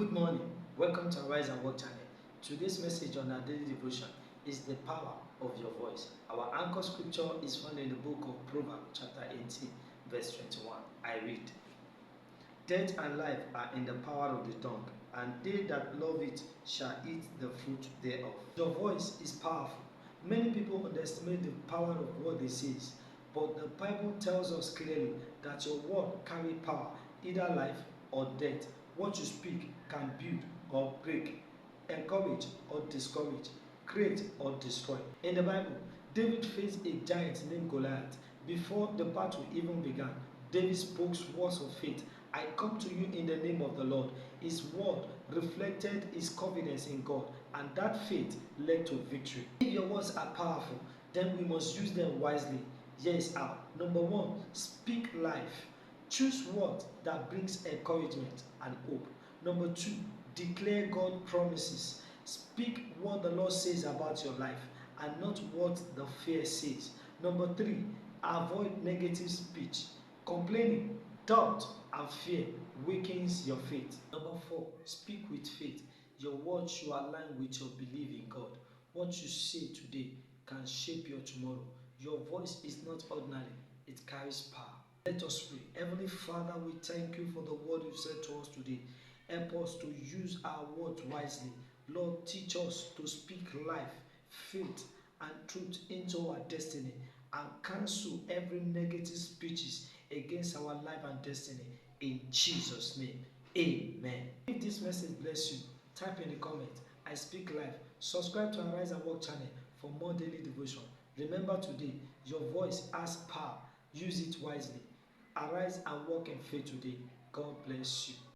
Good morning. Welcome to Arise and Work channel. Today's message on our daily devotion is the power of your voice. Our anchor scripture is found in the book of Proverbs, chapter 18, verse 21. I read, Death and life are in the power of the tongue, and they that love it shall eat the fruit thereof. Your voice is powerful. Many people underestimate the power of what they say, but the Bible tells us clearly that your word carry power, either life or death. What you speak can build or break, encourage or discourage, create or destroy. In the Bible, David faced a giant named Goliath. Before the battle even began, David spoke words of faith. I come to you in the name of the Lord. His word reflected his confidence in God, and that faith led to victory. If your words are powerful, then we must use them wisely. Yes, how? Number one, speak life. Choose words that brings encouragement and hope. Number two, declare God promises. Speak what the Lord says about your life and not what the fear says. Number three, avoid negative speech. Complaining, doubt, and fear weakens your faith. Number four, speak with faith. Your words should align with your belief in God. What you say today can shape your tomorrow. Your voice is not ordinary, it carries power. Let us pray. Heavenly Father, we thank you for the word you've said to us today. Help us to use our words wisely. Lord, teach us to speak life, faith, and truth into our destiny, and cancel every negative speeches against our life and destiny. In Jesus' name, amen. If this message bless you, type in the comment, I speak life. Subscribe to Arise and Work channel for more daily devotion. Remember today, your voice has power. Use it wisely. Arise and walk in faith today. God bless you.